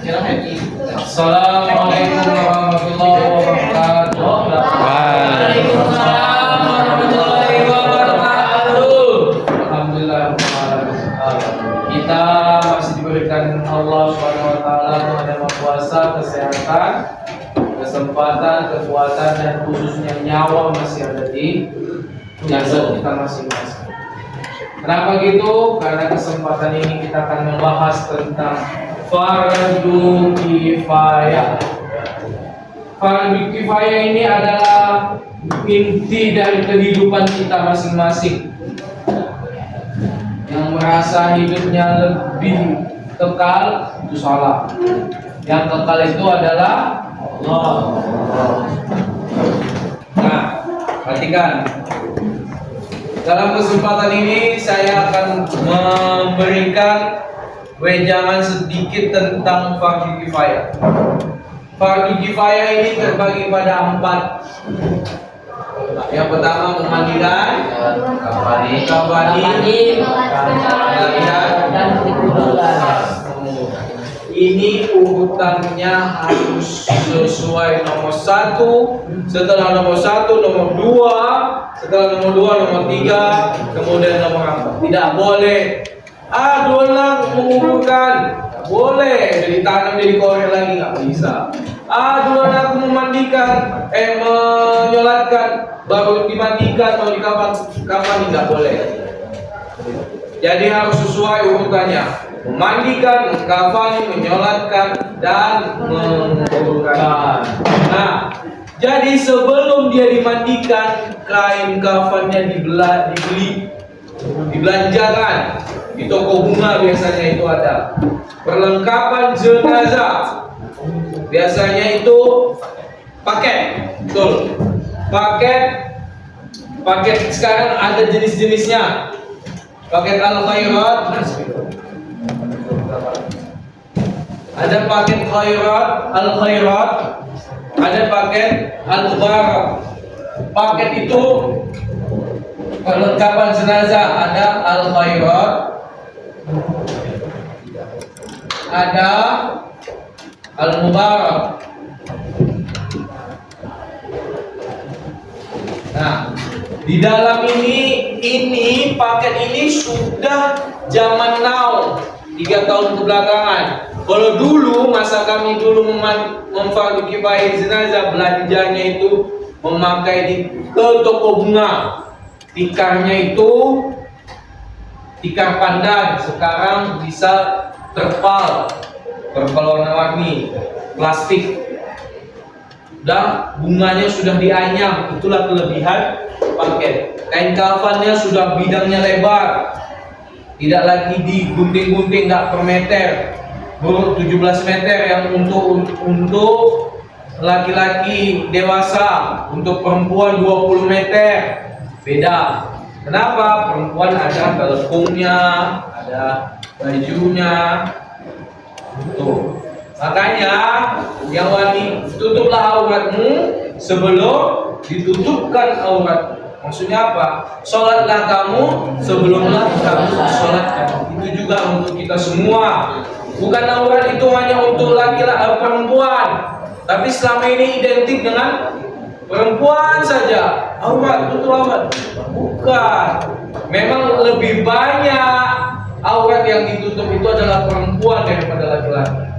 Assalamualaikum warahmatullahi wabarakatuh. Waalaikumsalam warahmatullahi wabarakatuh. Alhamdulillah. Kita masih diberikan Allah Subhanahu wa taala dengan puasa, kesehatan, kesempatan, kekuatan dan khususnya nyawa masih ada di jasad kita masing-masing. Kenapa gitu? Karena kesempatan ini kita akan membahas tentang fardu kifayah. Fardu kifayah ini adalah inti dari kehidupan kita masing-masing. Yang merasa hidupnya lebih kekal itu salah. Yang kekal itu adalah Allah. Nah, perhatikan. Dalam kesempatan ini saya akan memberikan wejangan sedikit tentang fardu kifayah. Fardu kifayah ini terbagi pada 4. Yang pertama memandikan, kafani, dan ini urutannya harus sesuai nomor 1, setelah nomor 1 nomor 2, setelah nomor 2 nomor 3, kemudian nomor 4. Tidak boleh doang menguburkan, nggak boleh ditanam jadi korek lagi, nggak bisa. Doang aku memandikan, menyolatkan baru dimandikan atau kapan nggak boleh. Jadi harus sesuai urutannya. Memandikan, mengkafani, menyolatkan, dan menguburkan. Nah, jadi sebelum dia dimandikan, kain kafannya dibeli, dibelanjakan. Di toko bunga biasanya itu ada. Perlengkapan jenazah biasanya itu paket, betul. Paket sekarang ada jenis-jenisnya. Paket al-khairat, ada paket al-khairat, ada paket al-mubarak. Paket itu perlengkapan jenazah, ada al-khairat, ada al-mubarak. Nah, di dalam ini paket ini sudah zaman now, 3 tahun kebelakangan. Kalau dulu masa kami dulu memfardu kifayah jenazah, belanjanya itu memakai ke toko bunga. Tikarnya itu tikar pandan, sekarang bisa terpal warna-warni, plastik. Dan bunganya sudah dianyam, itulah kelebihan paket. Kain kafannya sudah bidangnya lebar, tidak lagi digunting-gunting, nggak per meter, 17 meter yang untuk laki-laki dewasa, untuk perempuan 20 meter, beda. Kenapa? Perempuan ada telepungnya, ada bajunya, tuh. Makanya yang wanita, tutuplah auratmu sebelum ditutupkan aurat. Maksudnya apa? Sholatlah kamu sebelumlah kamu sholatkan. Itu juga untuk kita semua. Bukan aurat itu hanya untuk laki-laki perempuan, tapi selama ini identik dengan perempuan saja. Aurat, tutup aurat. Bukan. Memang lebih banyak aurat yang ditutup itu adalah perempuan daripada laki-laki.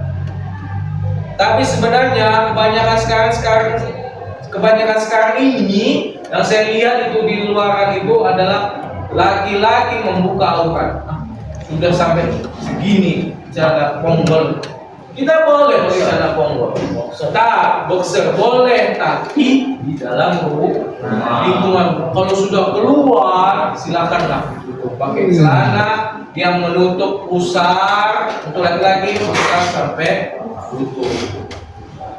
Tapi sebenarnya kebanyakan sekarang ini yang saya lihat itu di luaran itu adalah laki-laki membuka aurat. Sudah sampai segini cara ponggol. Kita boleh pakai celana ponggol. Boxer boleh, tapi di dalam lingkungan. Kalau sudah keluar, silakanlah pakai celana yang menutup pusar untuk laki-laki, pusar sampai lutut.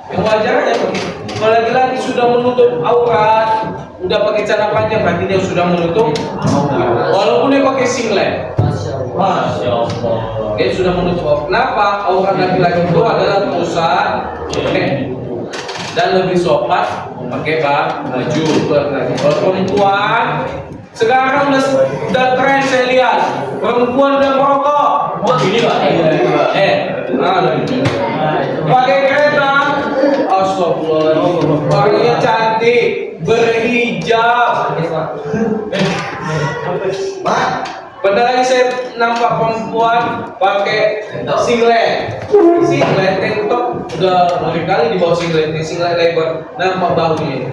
Yang wajarnya begitu. Kalau laki-laki sudah menutup aurat, udah pakai celana panjang, berarti dia sudah menutup aurat. Walaupun dia pakai singlet. Masya Allah. Dia sudah menutup. Kenapa? Aurat laki-laki itu adalah pusar, dan lebih sopan pakai baju. Kalau perempuan sekarang udah tren, saya lihat perempuan udah merokok, Oh gini Pak. Pakai kereta, astagfirullahaladzim. Orangnya cantik, berhijab. Pada lagi saya nampak perempuan pakai singlet, tank top udah berkali di bawah singlet lebar, nampak bahunya.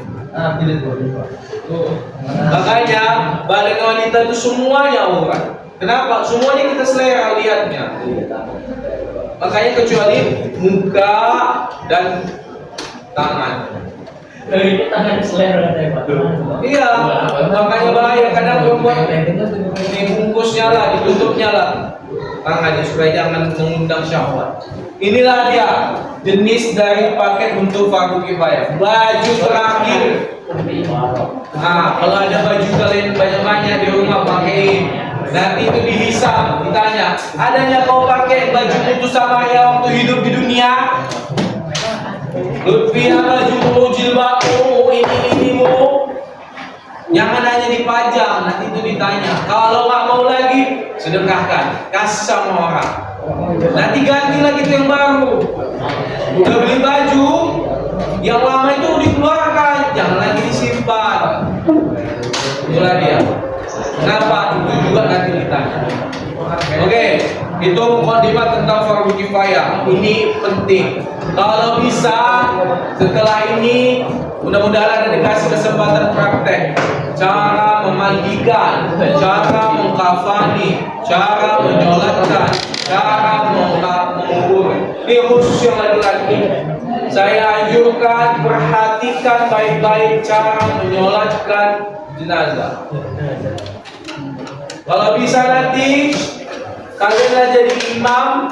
Makanya balik wanita itu semuanya aurat. Kenapa? Semuanya kita selera lihatnya. Makanya kecuali muka dan tangan. Dari tangan selera katanya Pak. Iya, makanya bahaya kadang perempuan dibungkusnya lah, ditutupnya lah tangannya supaya jangan mengundang syahwat. Inilah dia jenis dari paket untuk fardu kifayah. Baju terakhir. Nah, kalau ada baju kalian banyak-banyak di rumah pakai. Nanti itu dihisab, ditanya, adanya kau pakai baju putus sama yang waktu hidup di dunia? Lutfi baju jilbabmu ini. Jangan hanya dipajang, nanti itu ditanya. Kalau nggak mau lagi, sedekahkan, kasih sama orang. Nanti ganti lagi itu yang baru. Udah beli baju, yang lama itu dikeluarkan, jangan lagi disimpan. Itulah dia. Kenapa? Itu juga nanti ditanya. Oke, itu mukadimah tentang fardu kifayah. Ini penting. Kalau bisa setelah ini mudah-mudahan ada dikasih kesempatan praktek cara memandikan, cara mengkafani, cara menyolatkan, cara mengubur. Ini khusus yang laki-laki. Saya anjurkan perhatikan baik-baik cara menyolatkan jenazah. Kalau bisa nanti kalian jadi imam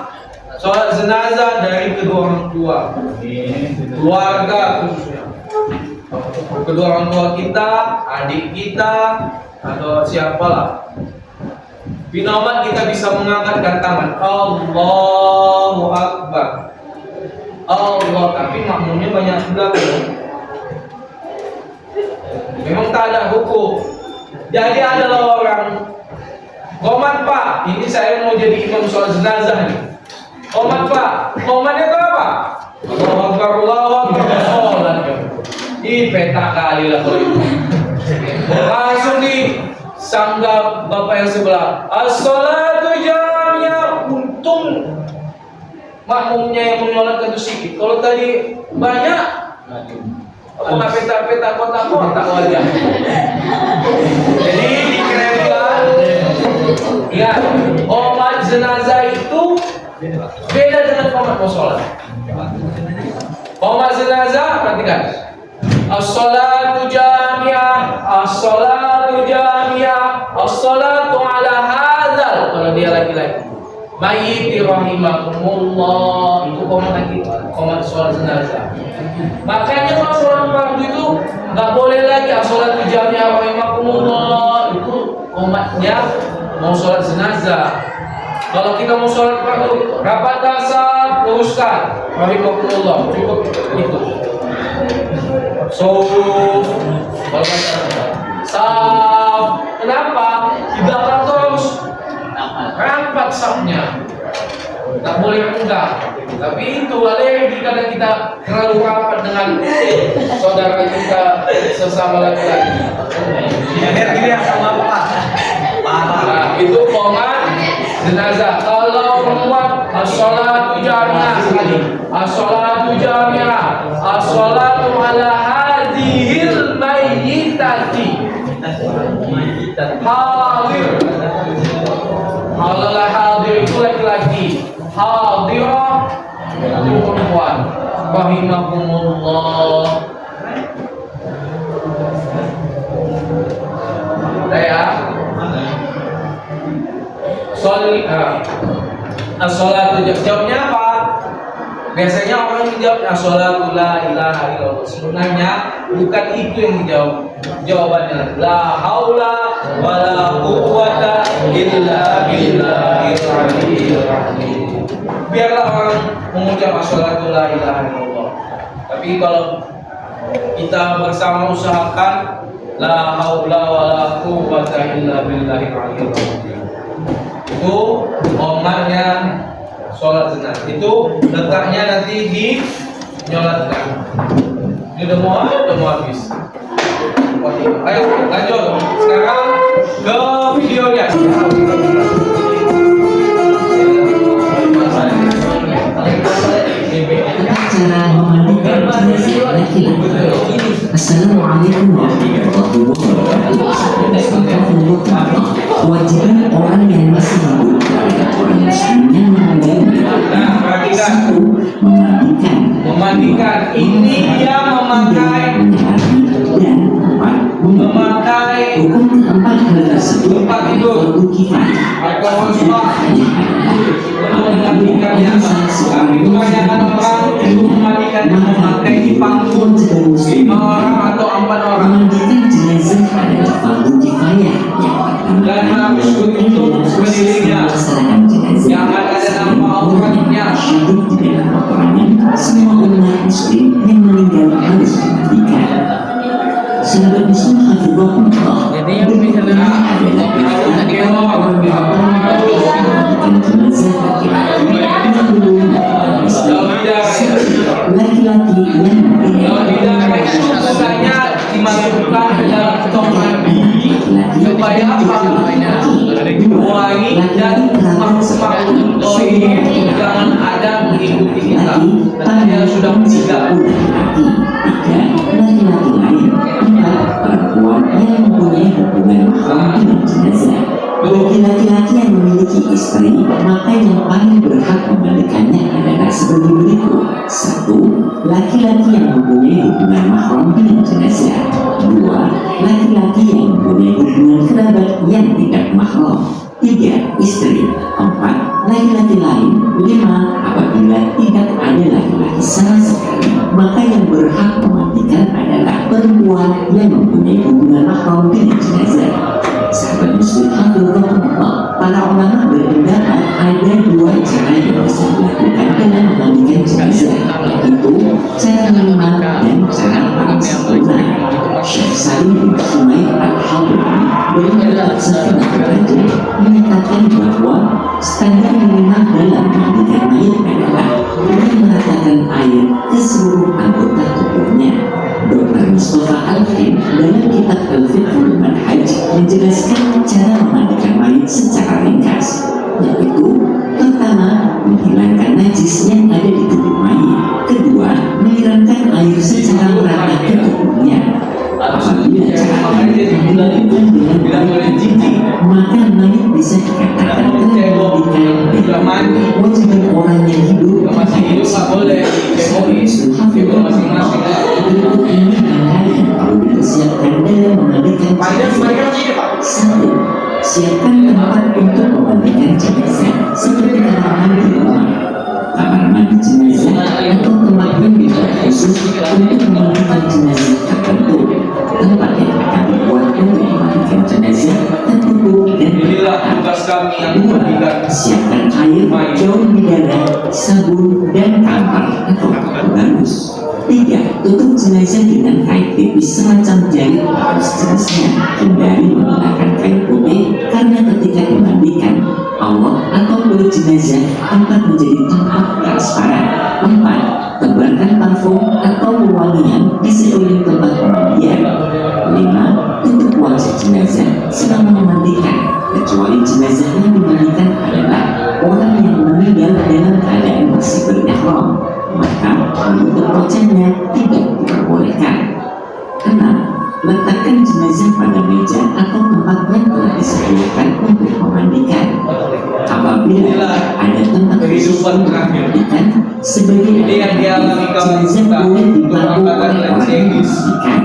sholat jenazah dari kedua orang tua, keluarga khususnya, kedua orang tua kita, adik kita, atau siapalah. Binomat kita bisa mengangkatkan tangan, Allahu Akbar, Allah. Tapi makmumnya banyak belakang. Memang tak ada hukum. Jadi adalah orang komat Pak, ini saya mau jadi imam sholat jenazah nih. Komat Pak, komatnya itu apa? Allahu Akbar, Allahu Akbar, sholat. Ih, petak kali lah kalau itu. Langsung disanggah bapak yang sebelah. As-sholatu jamiyah. Untung makmumnya yang menyolatkan itu sedikit. Kalau tadi banyak, peta-peta kotak-kotak wajah. Jadi dikerenkan. Ya, komat jenazah itu beda dengan komat musola. Komat jenazah, perhatikan. As-sholatu jamiyah, as-sholatu jamiyah, as-sholatu ala hadzal. Kalau dia laki-laki, mayyit rahimakumullah, itu komat lagi, komat sholat jenazah. Makanya kalau sholat fardu itu nggak boleh lagi as-sholatu jamiyah rahimakumullah, itu komatnya mau sholat jenazah. Kalau kita mau sholat fardu, rapat dasar, luruskan rahimakumullah, cukup itu. So, saf, kenapa? Di belakang terus rapat safnya, tak boleh enggak. Tapi itu alergi kadang kita terlalu rapat dengan saudara kita sesama laki-laki. Alergi dia sama apa? Nah, itu komat jenazah. Kalau perempuan, as-sholatu jamiyah sekali. As-sholatu jamiyah, as-sholatu ala hadhil mayyitati. Hadir. Kalau hadir itu laki-laki, hadirah itu perempuan. Rahimahumullah. Saya as-sholatu jawabnya apa? Biasanya orang menjawab as-sholatu la ilaha illallah. Sebenarnya bukan itu yang dijawab. Jawabannya la haula wala quwwata illa billahil aliyyil azim. Biarlah orang mengucap as-sholatu la ilaha illallah. Tapi kalau kita bersama usahakan la haula wala quwwata illa billahil aliyyil azim. itu omatnya sholat jenazah. Itu letaknya nanti di nyolatkan. Ini udah mau habis. Ayo lanjut. Sekarang ke videonya. Cara memandikan jenazah laki-laki. Assalamualaikum warahmatullahi wabarakatuh. Kewajiban orang yang masih hidup terhadap orang muslim yang meninggal dunia. Satu, memandikan. Ini dia memakai. Dan empat, Memakai hukum keempat hal tersebut tempat tidur fardu kifayah. atau waspa untuk memandikannya. Tapi kebanyakan orang itu memandikan memakai di panggung 5 orang atau 4 orang. Memandikan jenazah adalah fardu kifayah yang pertama Dan harus ditutup sekelilingnya. Jangan ada nama auratnya. Syahid di dalam peperangan, semua umat muslim yang meninggal harus dimandikan. Sahabat muslim hafizahullah, Jadi yang misalnya adalah memandikan jenazah laki-laki yang belum laki-laki yang Kalau tidak susahnya dimasukkan ke dalam tong mandi supaya apa? Wangi dan semak-semak goib jangan ada mengikuti kita. Dan dia sudah meninggal. laki-laki lain, empat perempuan yang mempunyai hubungan mahram dengan jenazah. Bagi laki-laki yang memiliki istri, maka yang paling berhak memandikannya adalah sebagai berikut. Satu, laki-laki yang mempunyai hubungan mahram dengan jenazah. Dua, laki-laki yang mempunyai hubungan kerabat yang tidak mahram. Tiga, istri. Empat, laki-laki lain. Lima, apabila tidak ada laki-laki sama sekali, maka yang berhak memandikan adalah perempuan yang mempunyai hubungan mahram dengan jenazah. Sahabat muslim hafizahullah, para ulama berpendapat ada dua cara yang bisa dilakukan dalam memandikan jenazah, yaitu cara minimal dan cara paling sempurna. Syekh Salim bin Sumaid Al-Hadri dalam kitab Safinahul Rajah menyatakan bahwa standar minimal dalam memandikan mayat adalah dengan meratakan air ke seluruh anggota tubuhnya. Dr. Mustafa Al-Khin dalam kitab Al-Fiqhul Manhaj menjelaskan cara memandikan mayat secara ringkas, yaitu pertama, menghilangkan najis yang ada di tubuh mayat. Kedua, menyiramkan air secara merata ke tubuhnya. Apabila cara memandikan dilakukan dengan baik, maka mayat bisa dikatakan telah dimandikan. Kewajiban orang yang hidup Masih hidup nggak boleh dikemois. Itu masing-masing. berikut ini hal yang perlu dipersiapkan dalam memandikan jenazah. Satu, siapkan tempat untuk memandikan jenazah seperti kamar mandi rumah, kamar mandi jenazah, atau tempat mandi khusus untuk memandikan jenazah tertentu. Tempat yang akan dibuat untuk memandikan jenazah tertutup dan Inilah tugas kami yang memandikan. siapkan air, daun bidara, sabun, dan kampar atau bagus. Tiga, tutup jenazah dengan kain tipis semacam jari atau sejenisnya. Hindari menggunakan kain putih karena ketika dimandikan, Allah atau kulit jenazah tempat menjadi tampak transparan. Empat, tebarkan parfum atau wewangian di sekeliling tempat pemandian. Lima, tutup wajah jenazah selama memandikan, kecuali jenazah yang dimandikan adalah orang yang meninggal dalam keadaan masih berihram, maka menutup wajahnya tidak diperbolehkan. Enam, letakkan jenazah pada meja atau tempat yang telah disediakan untuk memandikan. Apabila ada tempat khusus untuk memandikan, sebagai Ini yang dialami kawan jenazah kita boleh untuk dibantu mengangkatkan oleh orang bahasa yang Inggris. memandikan.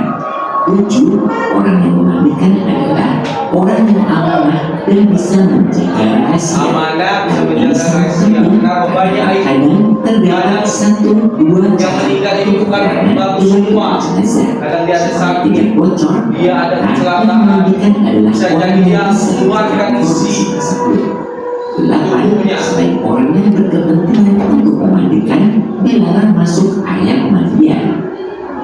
Tujuh, orang yang memandikan adalah orang yang amanah dan bisa menjaga rahasia. Amanah bisa menjaga rahasia. Kenapa banyak itu? Kadang terdapat satu, dua Yang meninggal itu bukan bagus semua. Kadang dia ada sakit, tidak bocor. dia ada Yang kecelakaan, memandikan adalah bisa orang jadi dia yang bisa mengeluarkan isi tersebut. Delapan, tubuhnya. selain orang yang berkepentingan untuk memandikan dilarang masuk area pemandian.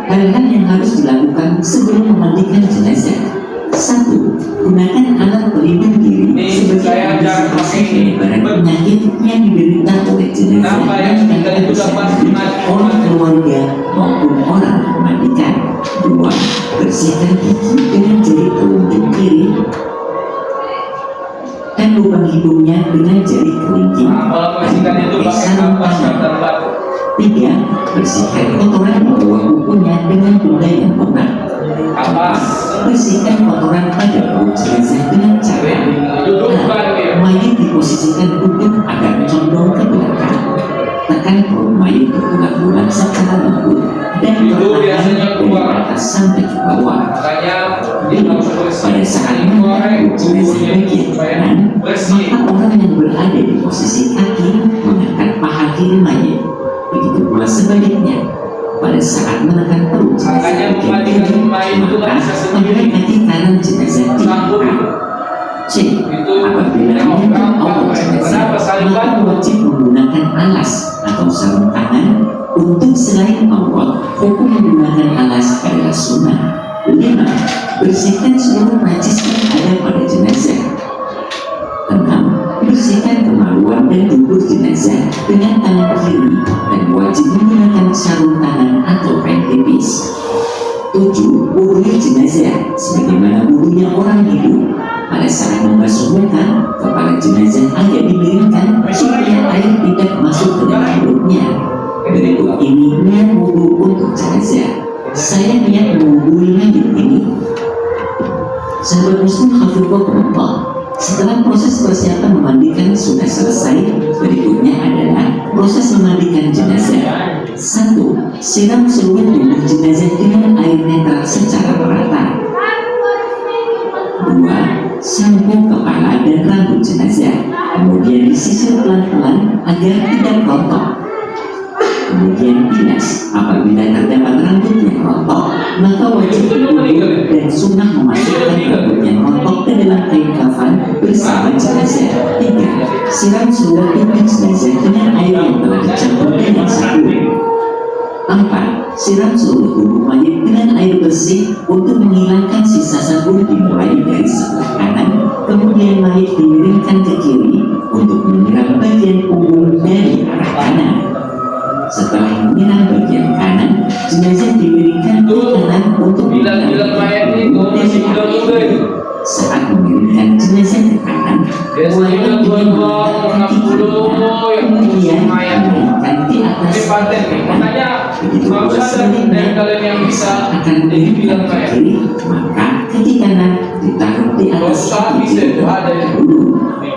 Hal-hal yang harus dilakukan sebelum memandikan jenazah. Satu, gunakan alat pelindung diri Ini saya ajar pakai penyebaran penyakit yang diderita oleh jenazah Kenapa yang meninggal itu dapat oleh keluarga maupun orang yang memandikan. 2. Bersihkan gigi dengan jari telunjuk kiri dan lubang hidungnya dengan jari kelingking. Nah, kalau bersihkan itu pakai kapas dan batu. 3. Bersihkan kotoran di bawah kukunya dengan benda yang benar. Kapas. Bersihkan kotoran pada perut jenazah dengan cara mayat diposisikan duduk agar condong ke belakang. Tekan perut mayat berulang-ulang secara lembut dan perlahan dari atas sampai ke bawah. Makanya dia harus bersih. Pada saat mengangkat jenazah bagian kanan, maka orang yang berada di posisi kaki mengangkat paha kiri mayat. Begitu pula sebaliknya. Pada saat menekan perut jenazah Makanya bagian kiri, mayat itu maka bisa sendiri. mengangkat kaki kanan jenazah Campur. C. Apabila menyentuh awal jenazah, maka wajib menggunakan alas atau sarung tangan. Untuk selain aurat, hukum menggunakan alas adalah sunnah. 5. Bersihkan seluruh najis yang ada pada jenazah. 6. Bersihkan kemaluan dan dubur jenazah dengan tangan kiri dan wajib menggunakan sarung tangan atau kain tipis. 7. Wudhu jenazah sebagaimana wudhunya orang hidup. Pada saat membasuh muka, kepala jenazah agak dimiringkan supaya air tidak masuk ke dalam mulutnya. Berikut ini niat wudhu untuk jenazah. Saya niat mewudhui mayat ini. Sahabat muslim hafizahullah, setelah proses persiapan memandikan sudah selesai, berikutnya adalah proses memandikan jenazah. 1. Siram seluruh tubuh jenazah dengan air netral secara merata. 2. Sampo kepala dan rambut jenazah, kemudian disisir pelan-pelan agar tidak rontok. Kemudian bilas. Apabila terdapat rambut yang rontok, maka wajib diukur dan sunnah memasukkan rambut yang rontok ke dalam kain kafan bersama jenazah. 3. Siram seluruh tubuh jenazah dengan air yang telah dicampur dengan sabun. 4. Siram seluruh tubuh mayat dengan air bersih untuk menghilangkan sisa sabun dimulai dari sebelah kanan, kemudian mayat dimiringkan ke kiri untuk menyiram bagian punggung dari arah kanan. Setelah menyiram bagian kanan, jenazah dimiringkan ke kanan untuk Bilang mayat itu masih muda-muda itu. Saat mengirimkan jenazah ke kanan, Biasanya dua-dua 60 yang kemudian mayat. mengirimkan di atas Ini paten nih. Makanya begitu kalau pula ada sebaliknya, dari kalian yang bisa akan jadi bilang mengirimkan ke mayat. kiri, maka kaki kanan ditaruh di atas Kalau usah kaki bisa kiri itu ada ya. dulu,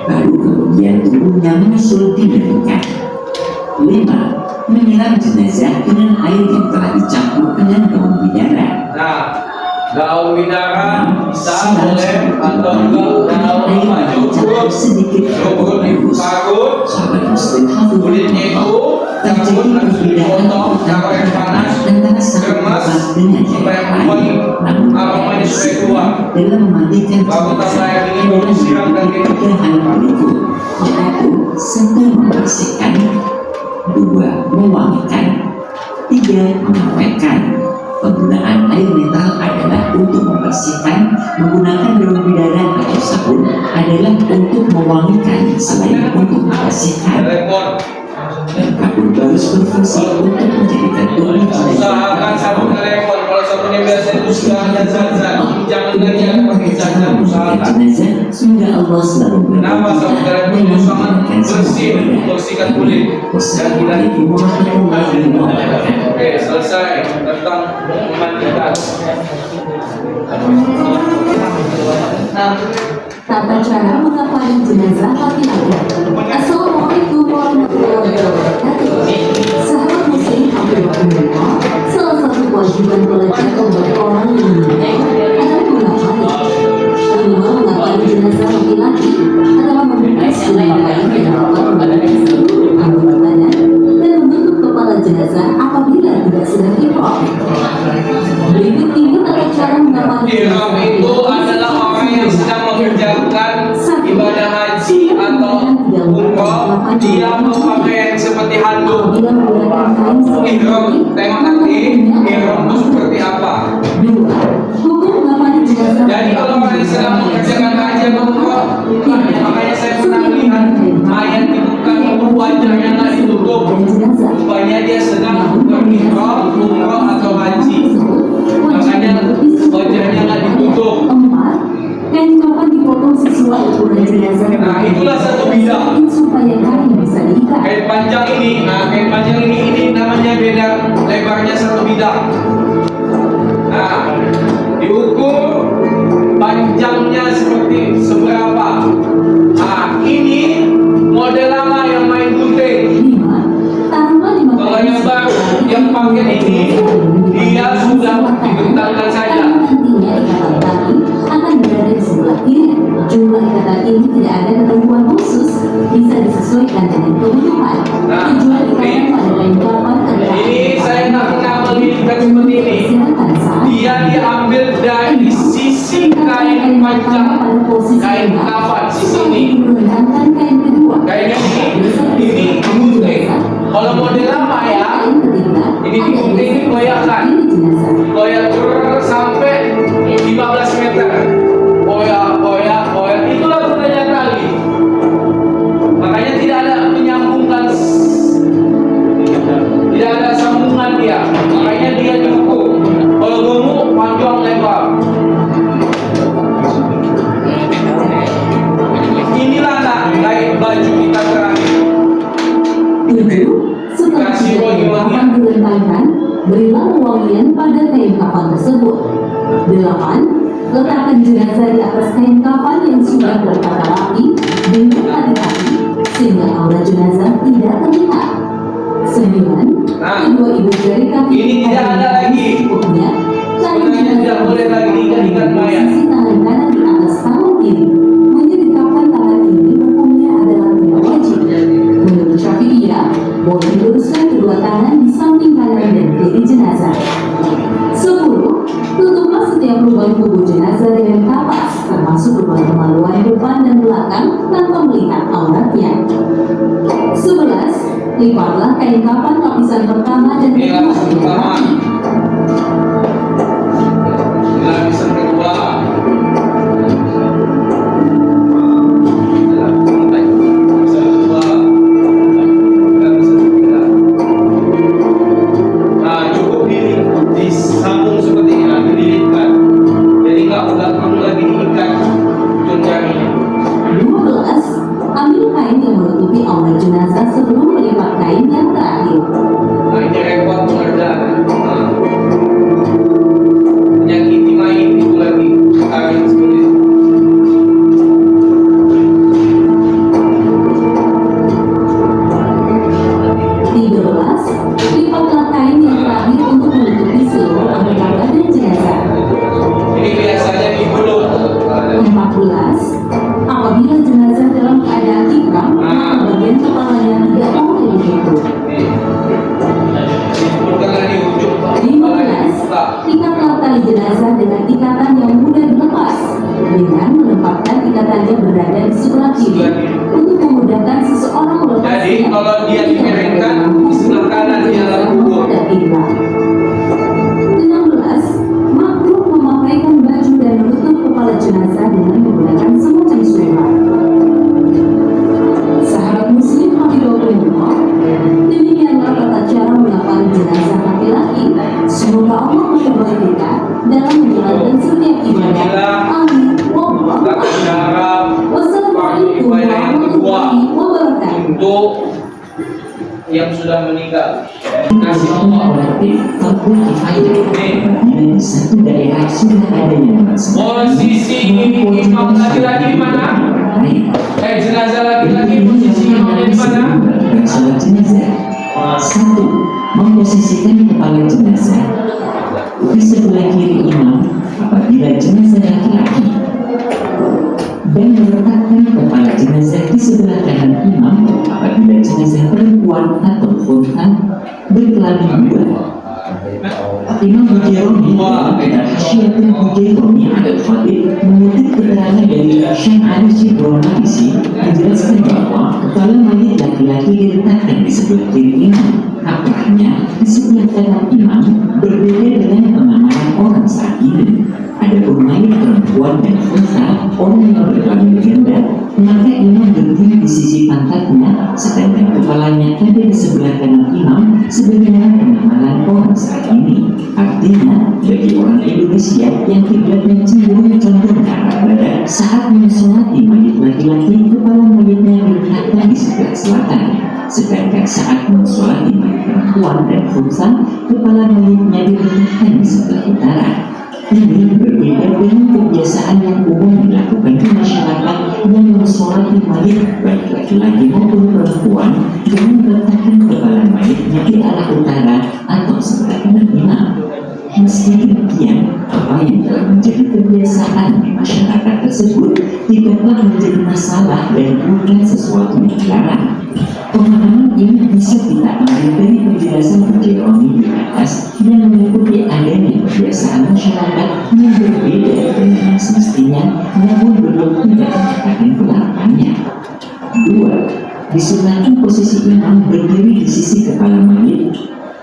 baru kemudian tubuhnya menyusul dimiringkan. 5. Menyiram jenazah dengan air yang telah dicampur dengan daun bidara. Nah, daun bidara bisa boleh atau juga daun maju sedikit jogul itu karut sahabat muslim kulitnya itu terjadi perbedaan taruh yang panas antara satu kemas tempat dengan yang supaya lain. wangi Namun aromanya supaya keluar. dalam memandikan Baru tambah air ini baru siram dan tiga hal berikut, yaitu 1. Membersihkan, 2. Mewangikan, 3. Mengawetkan. Penggunaan air netral adalah untuk membersihkan, menggunakan daun bidara atau sabun adalah untuk mewangikan selain untuk membersihkan. Telepon. Dan sabun harus berfungsi untuk menjadikan tubuh Usahakan sabun telepon. Kalau sabunnya biasa itu sudah ada zat-zat. Jangan lagi yang pakai zat-zat. Usahakan. jenazah sehingga Allah selalu Kenapa sabun telepon itu sangat bersih, bersihkan kulit dan tidak. Wassalamualaikum warahmatullahi wabarakatuh. Oke, selesai tentang memandikan. Tata cara mengapani jenazah laki-laki. Assalamualaikum warahmatullahi wabarakatuh. Sahabat muslim hafizahullah, salah satu kewajiban pelajar untuk orang yang meninggal adalah mengapani. Mengapani jenazah laki-laki adalah membuka seluruh kain yang dapat menutup seluruh anggota badan dan menutup kepala jenazah apabila tidak sedang ihram. Berikut ini tata cara mengapani Ihram itu adalah orang yang sedang mengerjakan ibadah haji atau umroh. Dia berpakaian seperti handuk. Apabila menggunakan kain Ihram, tengok nanti ihram itu seperti apa. 2. Hukum mengapani jenazah. Jadi kalau orang yang sedang mengerjakan haji atau umroh, makanya saya pernah lihat paket ini dia sudah dibentangkan saja. Nantinya ikatan tali akan berada di sebelah kiri. Jumlah ikatan ini tidak ada ketentuan khusus, bisa disesuaikan dengan kebutuhan. Tujuan ikatan pada kain kapan adalah Ini saya nggak pernah melihat seperti ini. Dia diambil dari sisi kain panjang, kain kafan sisi ini. Kayaknya ini gunting. Kalau model lama ya, ini digunting, ini goyahkan, goyah terus sampai 15 meter. Goyah, goyah, goyah. Itulah gunanya tali. Makanya tidak ada menyambungkan, tidak ada sambungan dia. Makanya dia cukup. Kalau gemuk, panjang lebar. Inilah nak kain baju kita terakhir. 7. Setelah Kasih kain wangi-wangi. kafan dilentangkan, berilah wangian pada kain kafan tersebut. 8. Letakkan jenazah di atas kain kafan yang sudah tertata rapi dengan hati-hati sehingga aura jenazah tidak terlihat. 9. Nah, Kedua ibu jari kaki ini tidak ada lagi. Sebelumnya, Sebenarnya tidak boleh lagi ikat-ikat mayat. Posisi tangan kanan di atas tangan kiri. Menyedekapkan tangan ini hukumnya adalah tidak wajib. Menurut Syafi'iyah, boleh diluruskan kedua tangan di samping kanan dan kiri jenazah. 10. Tutuplah setiap lubang tubuh jenazah dengan kapas, termasuk lubang kemaluan depan dan belakang tanpa melihat auratnya. 11. Lipatlah kain kafan lapisan pertama dan Ini kedua lapisan dengan pertama. rapi. Lapisan kedua. Lapisan kedua. Lapisan ketiga. Nah, cukup disambung seperti ini, nah, dililitkan. Jadi nggak perlu lagi diikat ujung jarinya. 12. Ambil kain yang menutupi aurat jenazah sebelum melipat kain yang terakhir. Nah, ini repot pengerjaan. Nah, menyakiti mayit itu lagi kain seperti itu. 13. Lipatlah kain yang terakhir untuk menutupi seluruh anggota badan jenazah. Ini biasanya di mulut. 14. Apabila jenazah dalam keadaan tikram, maka bagian kepalanya tidak boleh ditutup. Bukan di ujung. 15. Ikatlah tali jenazah dengan ikatan yang mudah dilepas dengan menempatkan ikatannya berada di sebelah kiri untuk memudahkan seseorang melepasnya. Jadi kalau dia dimiringkan di sebelah kanan dia lakukan. 16. Makruh memakaikan baju dan menutup kepala jenazah dengan menggunakan semacam surat. Sahabat muslim hafizahullah, demikianlah tata cara menghafal jenazah laki-laki. Semoga Allah memberkati kita dalam menjalankan setiap ibadah. Amin. Wallahu Tata a'lam. cara Wassalamualaikum ibadah yang kedua warahmatullahi wabarakatuh. untuk yang sudah meninggal. Kasih Allah. Relatif fardu kifayah. Apabila di satu daerah sudah ada yang melaksanakan Posisi imam laki-laki di mana? Jenazah laki-laki posisi imamnya di mana? Salat jenazah. 1. Memposisikan kepala jenazah di sebelah kiri imam apabila jenazah laki-laki, dan meletakkan kepala jenazah di sebelah kanan imam apabila jenazah perempuan atau unta berkelamin dua. Imam Bujaironi dan Hasyiatul Bujaironi al-Khatib mengutip keterangan dari Syekh Ali Shibron Nabisi menjelaskan bahwa kepala mayat laki-laki diletakkan di sebelah kiri imam, apalagi di sebelah kanan imam, berbeda dengan pemahaman orang saat ini. Adapun mayat perempuan dan unta, orang yang berkelamin ganda, maka imam berdiri di sisi pantatnya, sedangkan kepalanya ada di sebelah kanan imam, sebagaimana pemahaman orang saat ini. Artinya, bagi orang Indonesia yang kiblatnya cenderung condong ke arah barat, saat mensolati mayat laki-laki, kepala mayatnya diletakkan di sebelah selatan. Sedangkan saat mensolati mayat perempuan dan unta, kepala mayatnya diletakkan di sebelah utara. Ini berbeda dengan kebiasaan yang umum dilakukan di masyarakat yang mensolati mayat baik laki-laki maupun perempuan dengan meletakkan kepala mayatnya di arah utara atau sebelah kebiasaan di masyarakat tersebut tidaklah menjadi masalah dan bukan sesuatu yang dilarang. Pemahaman ini bisa kita ambil dari penjelasan Jerome di atas yang mengikuti adanya kebiasaan masyarakat yang berbeda dengan yang semestinya, namun belum tidak menyatakan kelarangannya. 2. Disunahkan posisi imam berdiri di sisi kepala mayit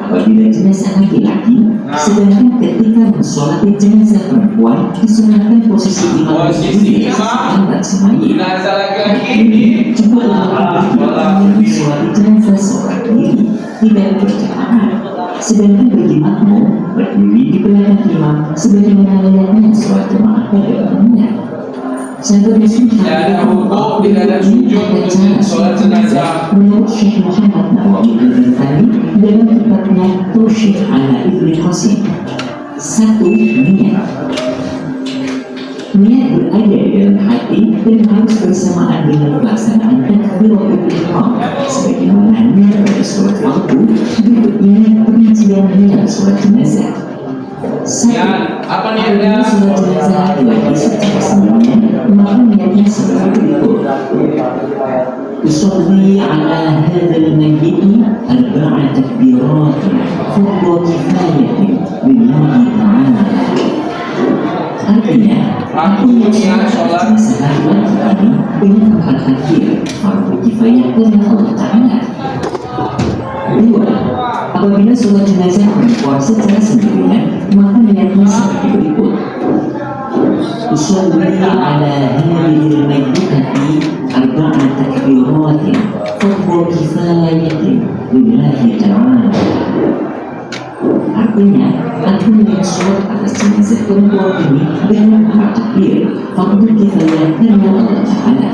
apabila jenazah laki-laki, sedangkan ketika mensolati jenazah perempuan disunahkan posisi imam berdiri di atas mayit. Jenazah laki-laki ini Juga mensolati jenazah seorang diri tidak berjamaah, sedangkan bagi makmum berdiri di belakang imam sebagaimana layaknya sholat jemaah pada umumnya. tidak ada hukum, tidak ada sujud untuk sholat jenazah. Menurut Syekh Muhammad Nawawi Al-Ghazali dalam kitabnya Tausyih ala Ibnu Qasim. 1. Niat. Niat berada di dalam hati dan harus bersamaan dengan pelaksanaan takbiratul ihram sebagaimana niat pada sholat waktu, berikutnya perincian niat sholat jenazah. Ya, apa niatnya? Sholat jenazah laki-laki secara sendirian, maka niatnya sebagai berikut. Usolli ala hadzal mayyit arba'a takbirat fardhu kifayatin lillahi ta'ala. Artinya, aku yang sholat jenazah laki-laki ini dengan 4 takbir fardhu kifayah karena Allah Ta'ala. 2. Apabila sholat jenazah perempuan secara sendirian, maka niatnya seperti berikut. Usolli ala hadhil mayyitati arba'a takbiratin fardhu kifayatin lillahi ta'ala. Artinya, aku yang sholat atas jenazah perempuan ini dengan 4 takbir fardhu kifayah karena Allah Ta'ala.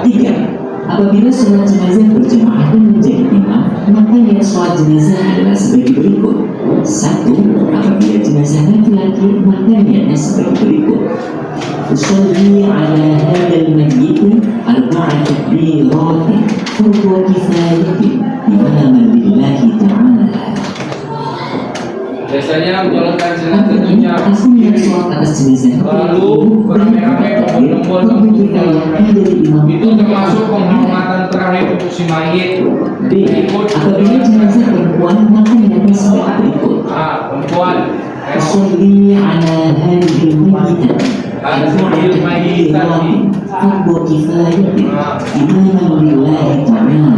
3. Apabila sholat jenazah berjamaah dan menjadi imam, maka niat sholat jenazah adalah sebagai berikut. 1. Apabila jenazah laki-laki, maka niatnya sebagai berikut. Usolli ala hadzal mayyit arba'a takbiratin fardhu kifayatin imaman lillahi ta'ala. Biasanya menjalankan jenazah tentunya Aku niat sholat atas jenazah lalu beramai-ramai itu termasuk penghormatan terakhir untuk si mayit. B. Apabila jenazah perempuan, maka niatnya sebagai berikut. Perempuan. Usolli ala hadhil mayyit fardhu kifayatin imaman lillahi ta'ala.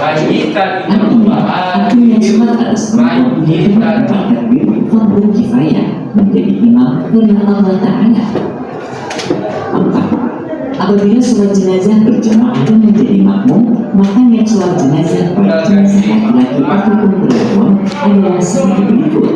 Mayitan Artinya, aku yang sholat atas perempuan dengan 4 takbir fardhu kifayah menjadi imam karena Allah Ta'ala. 4. Apabila sholat jenazah berjamaah dan menjadi makmum, maka niat sholat jenazah pada jenazah laki-laki ataupun perempuan adalah seperti berikut.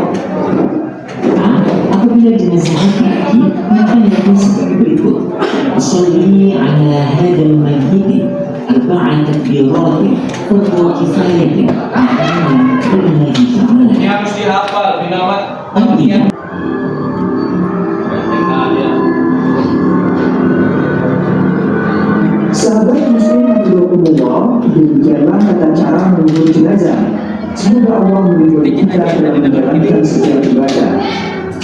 A. Apabila jenazah laki-laki, maka niatnya seperti berikut. Usolli ala hadzal mayyit arba'a takbiratin fardhu kifayatin imaman lillahi ta'ala. Ini harus dihafal, binamat. Artinya, Sahabat muslim rahimakumullah, demikianlah tata cara mengurus jenazah. Semoga Allah meridhoi kita dalam menjalankan setiap ibadah.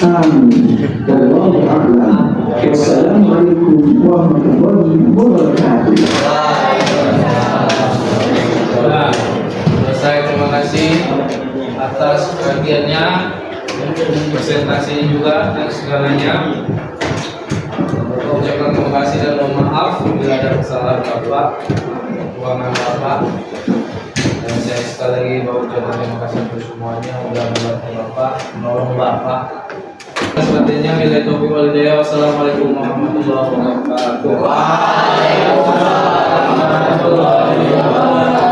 Amin. Wallahu a'lam. Wassalamualaikum warahmatullahi wabarakatuh. Selesai, terima kasih atas perhatiannya, presentasinya juga dan segalanya. Ucapkan terima kasih dan mohon maaf bila ada kesalahan Bapak, kekurangan Bapak. Dan saya sekali lagi mengucapkan terima kasih untuk semuanya. Mudah-mudahan Bapak menolong Bapak. Sepertinya nilai taufiq wal hidayah. Wassalamualaikum warahmatullahi wabarakatuh. Waalaikumsalam warahmatullahi wabarakatuh.